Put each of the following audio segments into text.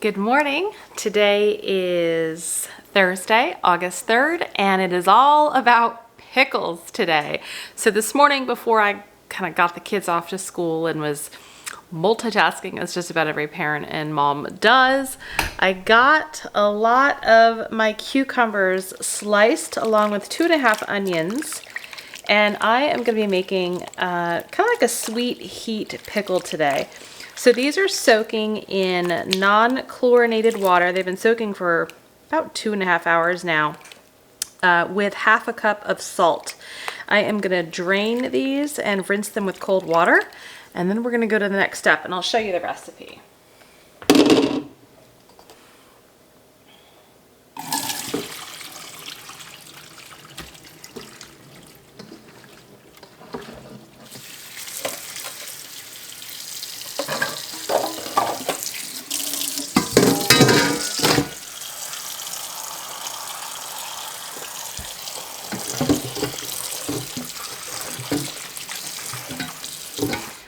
Good morning. Today is Thursday, August 3rd, and it is all about pickles today. So this morning before I kind of got the kids off to school and was multitasking as just about every parent and mom does, I got a lot of my cucumbers sliced along with 2.5 onions. And I am going to be making kind of like a sweet heat pickle today. So these are soaking in non-chlorinated water. They've been soaking for about 2.5 hours now with 1/2 cup of salt. I am going to drain these and rinse them with cold water. And then we're going to go to the next step and I'll show you the recipe.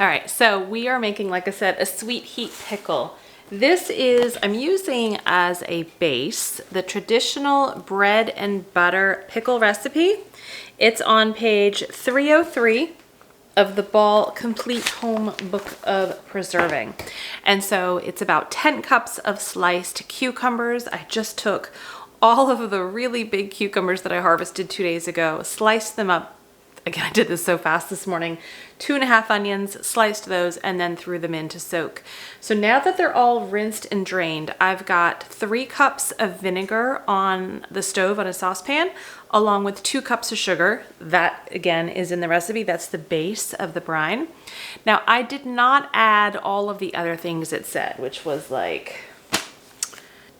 All right, so we are making, like I said, a sweet heat pickle. This is, I'm using as a base, the traditional bread and butter pickle recipe. It's on page 303 of the Ball Complete Home Book of Preserving. And so it's about 10 cups of sliced cucumbers. I just took all of the really big cucumbers that I harvested 2 days ago, sliced them up. Again, I did this so fast this morning. 2.5 onions, sliced those, and then threw them in to soak. So now that they're all rinsed and drained, I've got 3 cups of vinegar on the stove on a saucepan, along with 2 cups of sugar. That, again, is in the recipe. That's the base of the brine. Now, I did not add all of the other things it said, which was like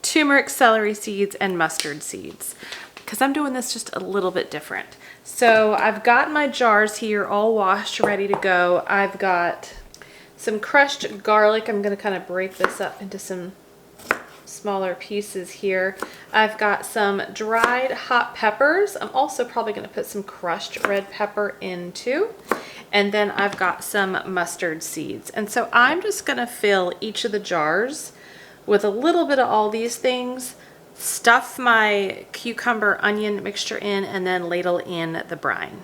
turmeric, celery seeds, and mustard seeds, because I'm doing this just a little bit different. So I've got my jars here all washed, ready to go. I've got some crushed garlic. I'm going to kind of break this up into some smaller pieces here. I've got some dried hot peppers. I'm also probably going to put some crushed red pepper in too. And then I've got some mustard seeds. And so I'm just going to fill each of the jars with a little bit of all these things, stuff my cucumber onion mixture in, and then ladle in the brine.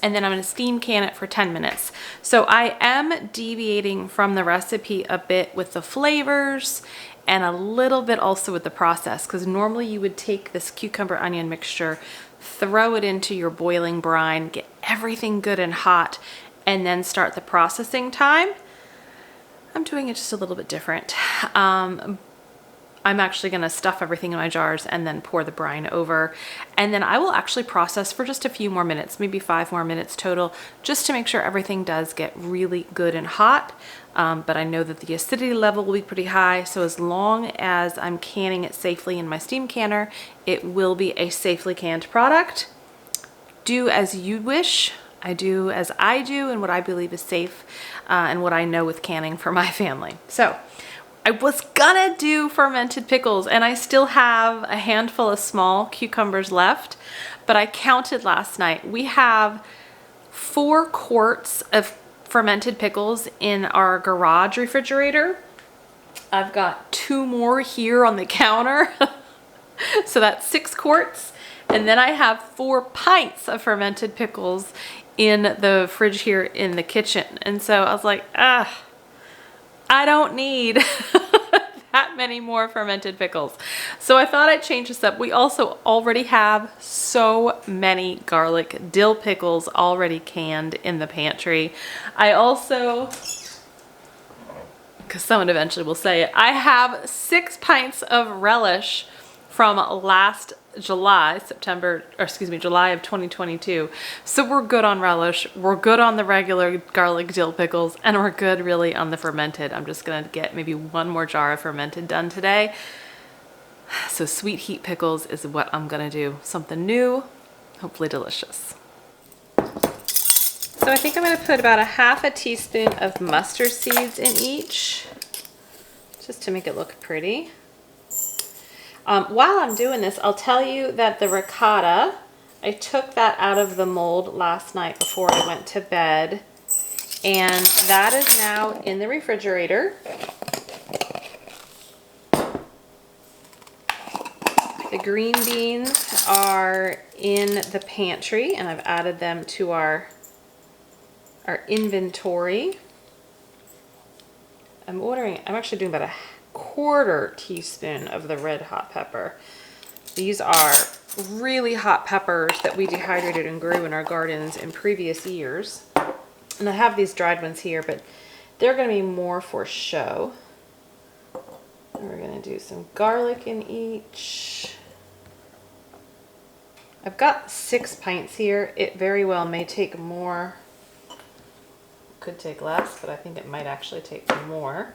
And then I'm going to steam can it for 10 minutes. So I am deviating from the recipe a bit with the flavors and a little bit also with the process, because normally you would take this cucumber onion mixture, throw it into your boiling brine, get everything good and hot, and then start the processing time. I'm doing it just a little bit different. I'm actually going to stuff everything in my jars and then pour the brine over. And then I will actually process for just a few more minutes, maybe 5 more minutes total, just to make sure everything does get really good and hot. But I know that the acidity level will be pretty high. So as long as I'm canning it safely in my steam canner, it will be a safely canned product. Do as you wish. I do as I do and what I believe is safe and what I know with canning for my family. So I was gonna do fermented pickles, and I still have a handful of small cucumbers left, but I counted last night. We have 4 quarts of fermented pickles in our garage refrigerator. I've got 2 more here on the counter. So that's 6 quarts. And then I have 4 pints of fermented pickles in the fridge here in the kitchen. And so I was like, I don't need that many more fermented pickles. So I thought I'd change this up. We also already have so many garlic dill pickles already canned in the pantry. I also, because someone eventually will say it, I have 6 pints of relish from last July of 2022. So we're good on relish, we're good on the regular garlic dill pickles, and we're good really on the fermented. I'm just gonna get maybe 1 more jar of fermented done today. So sweet heat pickles is what I'm gonna do. Something new, hopefully delicious. So I think I'm gonna put about 1/2 teaspoon of mustard seeds in each, just to make it look pretty. While I'm doing this, I'll tell you that the ricotta, I took that out of the mold last night before I went to bed, and that is now in the refrigerator. The green beans are in the pantry and I've added them to our inventory. I'm actually doing about a quarter teaspoon of the red hot pepper. These are really hot peppers that we dehydrated and grew in our gardens in previous years. And I have these dried ones here, but they're going to be more for show. And we're going to do some garlic in each. I've got 6 pints here. It very well may take more. Could take less, but I think it might actually take more.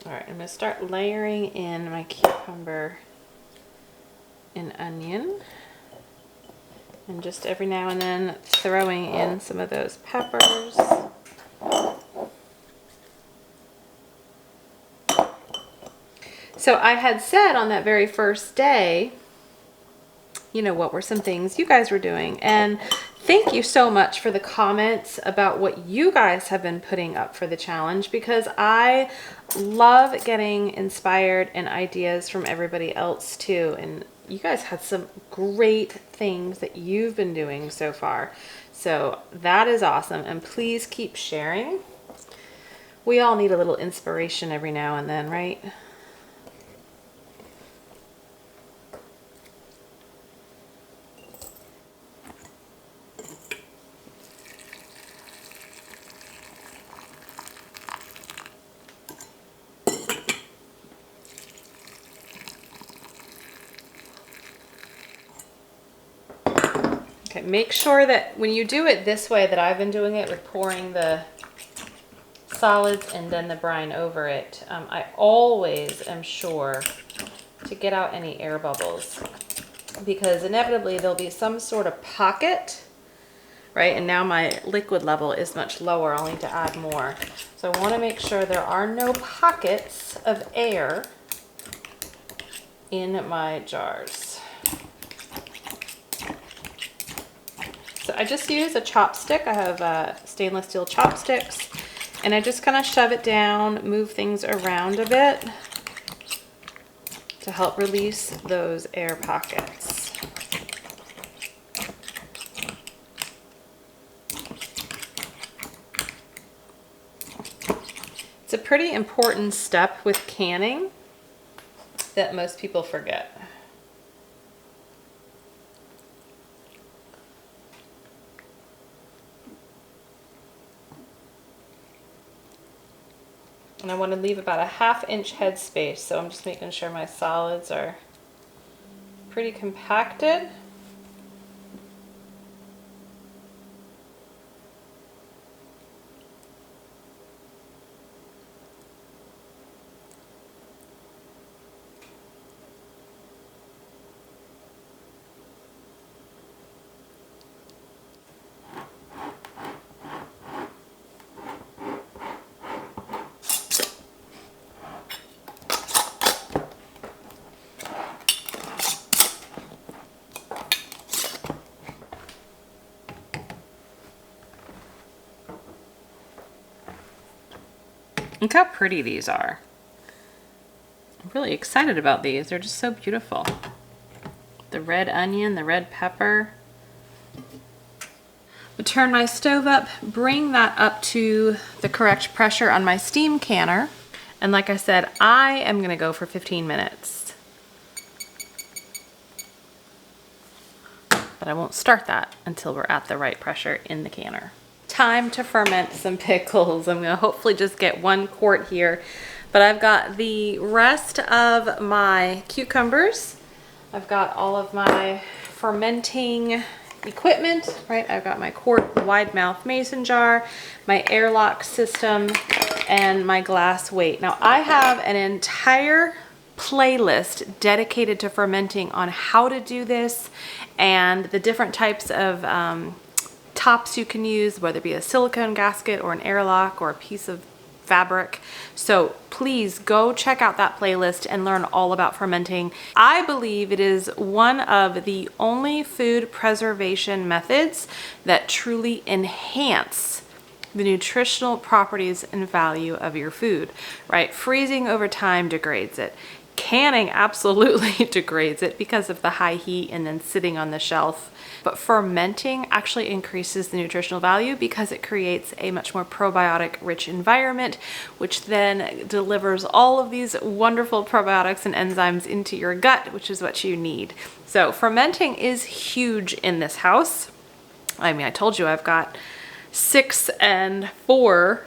All right, I'm going to start layering in my cucumber and onion. And just every now and then throwing in some of those peppers. So I had said on that very first day, you know, what were some things you guys were doing? And thank you so much for the comments about what you guys have been putting up for the challenge, because I love getting inspired and ideas from everybody else too. And you guys had some great things that you've been doing so far. So that is awesome. And please keep sharing. We all need a little inspiration every now and then, right? Okay, make sure that when you do it this way that I've been doing it, with pouring the solids and then the brine over it, I always am sure to get out any air bubbles, because inevitably there'll be some sort of pocket, right? And now my liquid level is much lower. I'll need to add more. So I want to make sure there are no pockets of air in my jars. So I just use a chopstick. I have stainless steel chopsticks, and I just kind of shove it down, move things around a bit to help release those air pockets. It's a pretty important step with canning that most people forget. And I want to leave about a 1/2 inch head space, so I'm just making sure my solids are pretty compacted. Look how pretty these are. I'm really excited about these. They're just so beautiful. The red onion, the red pepper. I'll turn my stove up, bring that up to the correct pressure on my steam canner. And like I said, I am gonna go for 15 minutes. But I won't start that until we're at the right pressure in the canner. Time to ferment some pickles. I'm gonna hopefully just get 1 quart here, but I've got the rest of my cucumbers. I've got all of my fermenting equipment, right? I've got my quart wide mouth mason jar, my airlock system, and my glass weight. Now I have an entire playlist dedicated to fermenting on how to do this and the different types of tops you can use, whether it be a silicone gasket or an airlock or a piece of fabric. So please go check out that playlist and learn all about fermenting. I believe it is one of the only food preservation methods that truly enhance the nutritional properties and value of your food, right? Freezing over time degrades it. Canning absolutely degrades it because of the high heat and then sitting on the shelf. But fermenting actually increases the nutritional value because it creates a much more probiotic rich environment, which then delivers all of these wonderful probiotics and enzymes into your gut, which is what you need. So fermenting is huge in this house. I mean, I told you I've got 6 and 4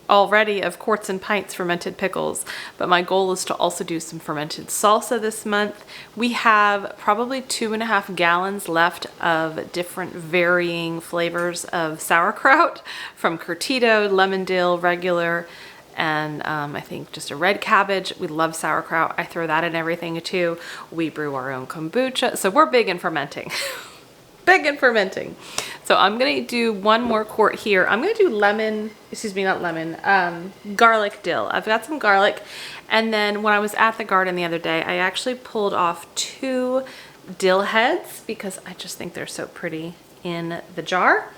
already of quarts and pints fermented pickles, but my goal is to also do some fermented salsa this month. We have probably 2.5 gallons left of different varying flavors of sauerkraut, from curtido, lemon dill, regular, and I think just a red cabbage. We love sauerkraut. I throw that in everything too. We brew our own kombucha, so we're big in fermenting. Big in fermenting. So I'm gonna do 1 more quart here. I'm gonna do garlic dill. I've got some garlic, and then when I was at the garden the other day, I actually pulled off 2 dill heads because I just think they're so pretty in the jar.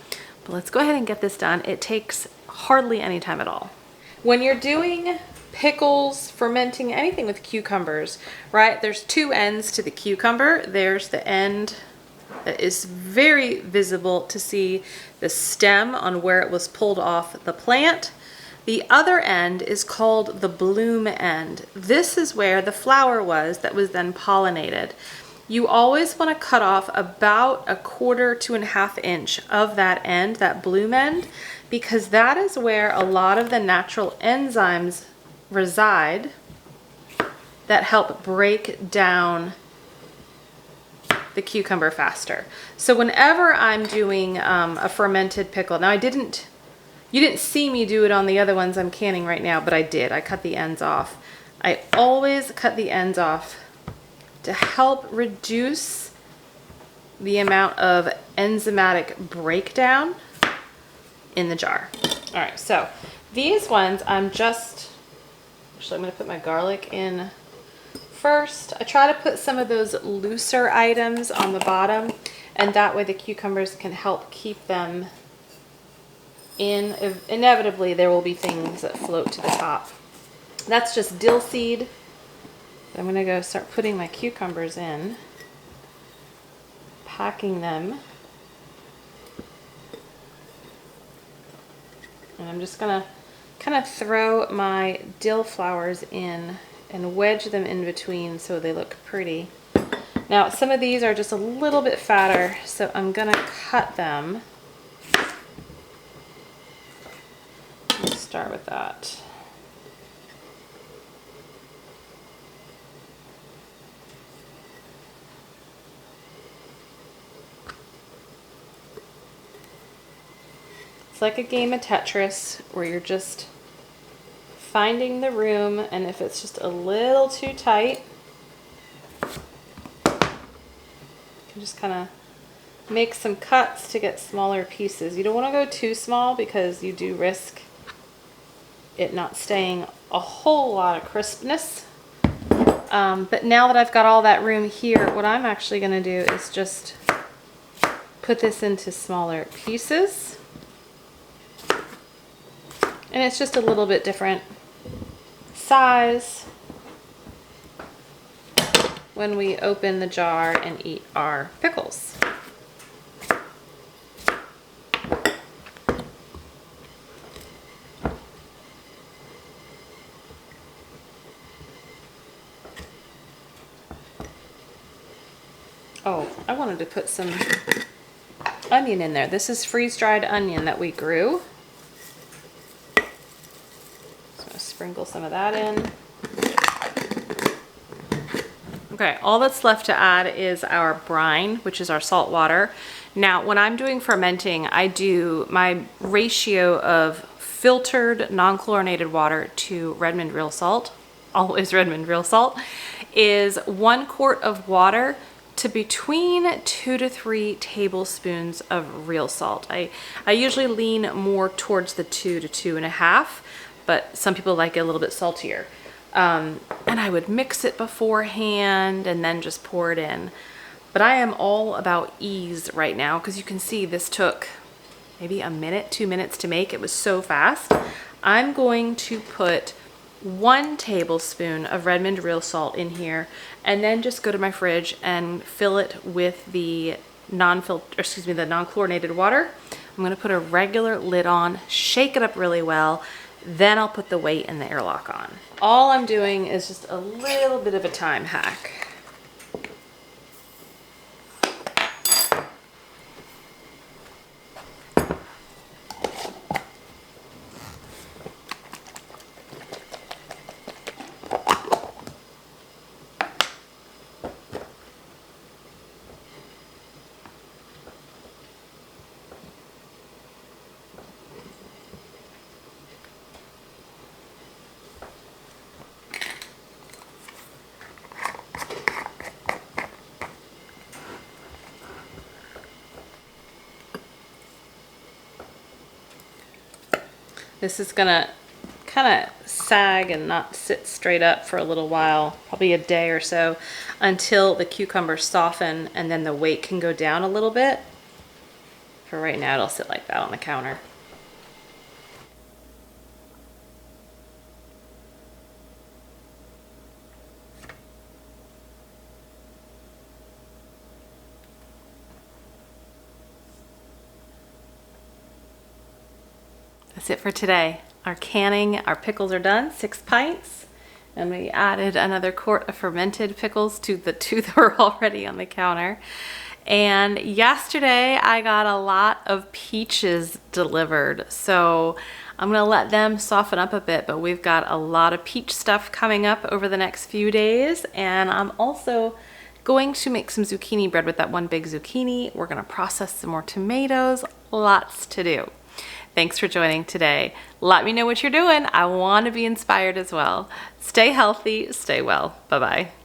But let's go ahead and get this done. It takes hardly any time at all. When you're doing pickles, fermenting, anything with cucumbers, right? There's 2 ends to the cucumber. There's the end that is very visible to see the stem on where it was pulled off the plant. The other end is called the bloom end. This is where the flower was that was then pollinated. You always want to cut off about 1/4 to 1/2 inch of that end, that bloom end, because that is where a lot of the natural enzymes reside that help break down the cucumber faster. So whenever I'm doing a fermented pickle, now you didn't see me do it on the other ones I'm canning right now, but I did. I cut the ends off. I always cut the ends off to help reduce the amount of enzymatic breakdown in the jar. All right, so these ones actually I'm gonna put my garlic in first. I try to put some of those looser items on the bottom, and that way the cucumbers can help keep them in. Inevitably, there will be things that float to the top. That's just dill seed. I'm gonna go start putting my cucumbers in, packing them. And I'm just gonna kind of throw my dill flowers in and wedge them in between so they look pretty. Now, some of these are just a little bit fatter, so I'm gonna cut them. Let's start with that. It's like a game of Tetris where you're just finding the room, and if it's just a little too tight, you can just kind of make some cuts to get smaller pieces. You don't want to go too small because you do risk it not staying a whole lot of crispness. But now that I've got all that room here, what I'm actually going to do is just put this into smaller pieces. And it's just a little bit different size when we open the jar and eat our pickles. Oh, I wanted to put some onion in there. This is freeze-dried onion that we grew. Sprinkle some of that in. Okay, all that's left to add is our brine, which is our salt water. Now, when I'm doing fermenting, I do my ratio of filtered non-chlorinated water to Redmond real salt, always Redmond real salt, is 1 quart of water to between 2 to 3 tablespoons of real salt. I usually lean more towards the 2 to 2.5. but some people like it a little bit saltier. And I would mix it beforehand and then just pour it in. But I am all about ease right now, because you can see this took maybe a minute, 2 minutes to make. It was so fast. I'm going to put 1 tablespoon of Redmond real salt in here, and then just go to my fridge and fill it with the non-chlorinated water. I'm gonna put a regular lid on, shake it up really well, then I'll put the weight and the airlock on. All I'm doing is just a little bit of a time hack. This is gonna kind of sag and not sit straight up for a little while, probably a day or so, until the cucumbers soften and then the weight can go down a little bit. For right now, it'll sit like that on the counter. That's it for today. Our canning, our pickles are done, 6 pints. And we added another quart of fermented pickles to the 2 that were already on the counter. And yesterday I got a lot of peaches delivered. So I'm gonna let them soften up a bit, but we've got a lot of peach stuff coming up over the next few days. And I'm also going to make some zucchini bread with that 1 big zucchini. We're gonna process some more tomatoes, lots to do. Thanks for joining today. Let me know what you're doing. I want to be inspired as well. Stay healthy, stay well. Bye-bye.